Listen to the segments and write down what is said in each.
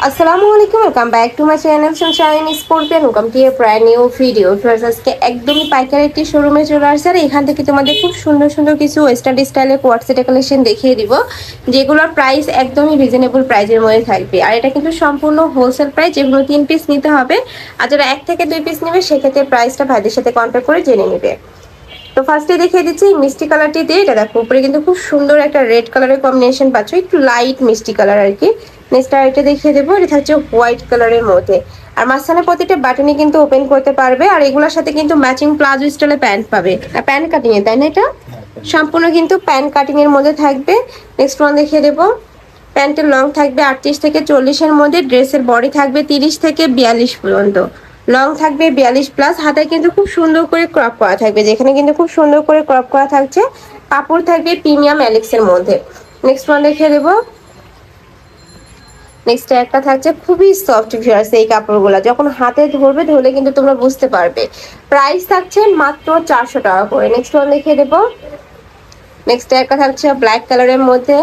আসসালামু আলাইকুম, welcome back to my channel Sunshine scorpion. Welcome to A brand new video. আজকে একদমই পাইকারি একটি শোরুমে চলে আসছে, আর এখান থেকে তোমাদের খুব সুন্দর সুন্দর কিছু ওয়েস্টার্ন স্টাইলের কোয়ার্ড সেটের কালেকশন দেখিয়ে দিব, যেগুলোর প্রাইস একদমই রিজনেবল প্রাইসের মধ্যে থাকবে। আর এটা কিন্তু সম্পূর্ণ হোলসেল প্রাইস, যেগুলো 3 পিস নিতে হবে। আর যারা 1 থেকে 2 পিস নেবে সেক্ষেত্রে প্রাইসটা ভাইদের সাথে কন্ট্যাক্ট করে জেনে নেবে। তো ফার্স্টে দেখিয়ে দিচ্ছি মিষ্টি কালারটি দিয়ে। এটা দেখো উপরে কিন্তু খুব সুন্দর একটা রেড কালারের কম্বিনেশন পাচ্ছ, একটু লাইট মিষ্টি কালার আর কি। নেক্সট এটা দেখিয়ে দেবো, এটা থাকছে হোয়াইট কালারের মধ্যে। আর মাঝখানে প্রতিটা বাটনই কিন্তু ওপেন করতে পারবে, আর এগুলোর সাথে কিন্তু ম্যাচিং প্লাজো স্টাইলে প্যান্ট পাবে, আর প্যান্ট কাটিং এ, তাই না? এটা সম্পূর্ণ কিন্তু প্যান্ট কাটিং এর মধ্যে থাকবে। নেক্সট ওয়ান দেখিয়ে দেবো, প্যান্টের লং থাকবে 38 থেকে 40-এর মধ্যে, ড্রেসের বডি থাকবে 30 থেকে 42 পর্যন্ত, লং থাকবে 42 প্লাস। হাতায় কিন্তু খুব সুন্দর করে ক্রপ করা থাকবে, যেখানে কিন্তু খুব সুন্দর করে ক্রপ করা থাকছে। কাপড় থাকবে প্রিমিয়াম অ্যালেক্সের মধ্যে। নেক্সট ওয়ান দেখিয়ে দেবো, নেক্সট একটা থাকছে খুবই সফট ভিউয়ার্স। এই কাপড়গুলো যখন হাতে ধরলে কিন্তু তোমরা বুঝতে পারবে। প্রাইস থাকছে মাত্র 400 টাকা করে। নেক্সট ওয়ান দেখিয়ে দেবো, নেক্সট একটা থাকছে ব্ল্যাক কালারের মধ্যে।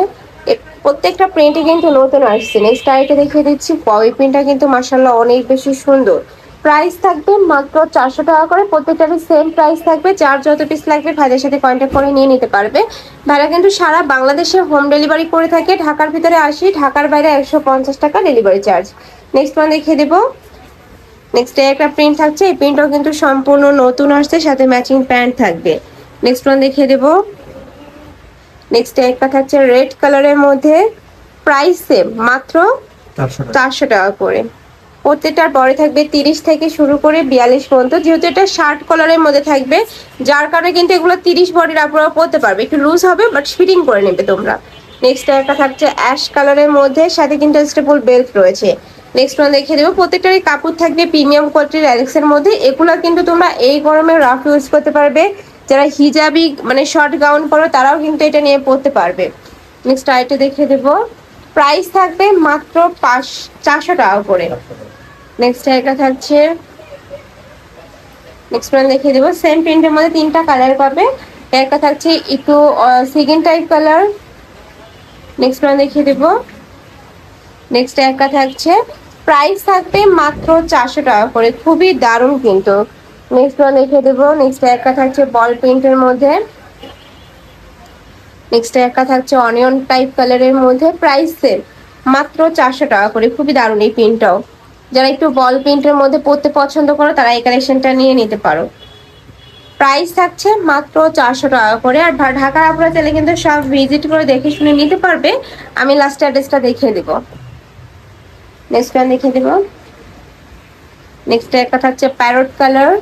প্রত্যেকটা প্রিন্টে কিন্তু নতুন আসছে। নেক্সট আইটা দেখিয়ে দিচ্ছি, ববি প্রিন্টটা কিন্তু মাশাআল্লাহ অনেক বেশি সুন্দর। প্রাইস থাকবে মাত্র 400 টাকা করে। প্রত্যেকটারই সেম প্রাইস থাকবে। যার যত পিস লাগবে ভাইদের সাথে কন্ট্যাক্ট করে নিয়ে নিতে পারবে। ভাইরা কিন্তু সারা বাংলাদেশে হোম ডেলিভারি করে থাকে। ঢাকার ভিতরে 80, ঢাকার বাইরে 150 টাকা ডেলিভারি চার্জ। নেক্সট ওয়ান দেখিয়ে দেবো, নেক্সট একটা প্রিন্ট থাকছে। এই প্রিন্টটাও কিন্তু সম্পূর্ণ নতুন আসছে, সাথে ম্যাচিং প্যান্ট থাকবে। নেক্সট ওয়ান দেখিয়ে দেবো, নেক্সট একটা থাকছে রেড কালারের মধ্যে। প্রাইস সেম, মাত্র 400 টাকা করে। প্রত্যেকটার বডি থাকবে 30 থেকে শুরু করে 42 পর্যন্ত। যেহেতু এটা শার্ট কলারের মধ্যে থাকবে, যার কারণে কিন্তু এগুলো 30 বডির আপনারা পরতে পারবে। একটু লুজ হবে, বাট ফিটিং করে নেবে তোমরা। নেক্সট একটা থাকছে অ্যাশ কালারের মধ্যে, সাথে কিন্তু স্টেপল বেল্ট রয়েছে। নেক্সট ওয়ান দেখিয়ে দেবো, প্রত্যেকটারই কাপড় থাকবে প্রিমিয়াম কোয়ালিটির অ্যালেক্সের মধ্যে। এগুলো কিন্তু তোমরা এই গরমে রাফ ইউজ করতে পারবে। যারা হিজাবি মানে শর্ট গাউন পরো তারাও কিন্তু এটা নিয়ে পরতে পারবে। নেক্সট আইটা দেখিয়ে দেবো, প্রাইস থাকবে মাত্র 400 টাকা করে। নেক্সট একটা থাকছে, নেক্সট ওয়ান দেখিয়ে দেবো, সেম প্রিন্টের মধ্যে 3টা কালার পাবে। একটা থাকছে একটু সিগিন টাইপ কালার। নেক্সট ওয়ান দেখিয়ে দেবো, নেক্সট একটা থাকছে, প্রাইস থাকবে মাত্র 400 টাকা করে। খুবই দারুণ কিন্তু। নেক্সট ওয়ান দেখিয়ে দেবো, নেক্সট একটা থাকছে বল প্রিন্টের মধ্যে। নেক্সট একটা থাকছে অনিয়ন টাইপ কালারের মধ্যে। প্রাইস সেম, মাত্র 400 টাকা করে। খুবই দারুণ এই প্রিন্টটাও। যারা একটু বল প্রিন্টের মধ্যে পরতে পছন্দ করো তারা এই কালেকশনটা নিয়ে নিতে পারো। প্রাইস থাকছে মাত্র 400 টাকা করে। আর ঢাকার আপনারা চাইলে কিন্তু সব ভিজিট করে দেখে শুনে নিতে পারবে। আমি লাস্ট অ্যাড্রেসটা দেখিয়ে দেবো। নেক্সট ওয়ান দেখিয়ে দেবো, নেক্সট একটা থাকছে প্যারট কালার।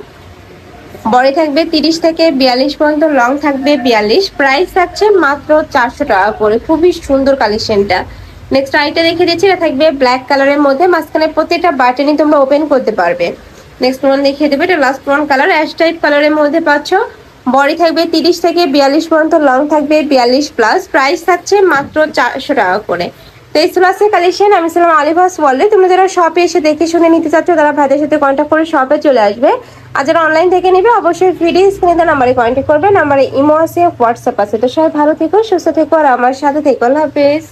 বডি থাকবে 30 থেকে 42 পর্যন্ত, লং থাকবে 42। প্রাইস থাকছে মাত্র 400 টাকা করে। খুবই সুন্দর কালেকশনটা। নেক্সট আইটা দেখে দিচ্ছি, এটা থাকবে ব্ল্যাক কালারের মধ্যে। মাঝখানে প্রত্যেকটা বাটনই তোমরা ওপেন করতে পারবে। নেক্সট ওয়ান দেখিয়ে দেবে, এটা last one colour ash type কালারের মধ্যে পাচ্ছ। বডি থাকবে 30 থেকে 42 পর্যন্ত, লং থাকবে 42 প্লাস। প্রাইস থাকছে মাত্র 400 টাকা করে। তো এই ক্লাসের কালেকশন। আমি ছিলাম আলিভাস ওয়ার্ল্ডে। তোমরা যারা শপে এসে দেখে শুনে নিতে চাচ্ছ তারা ভাইদের সাথে কন্ট্যাক্ট করে শপে চলে আসবে। আর যারা অনলাইন থেকে নেবে অবশ্যই ভিডিও স্ক্রিনে নাম্বারে কন্ট্যাক্ট করবে। নাম্বারে ইমো আছে, হোয়াটসঅ্যাপ আছে। তো সবাই ভালো থেকো, সুস্থ থেকো, আর আমার সাথে থেকো। আল্লাহ হাফেজ।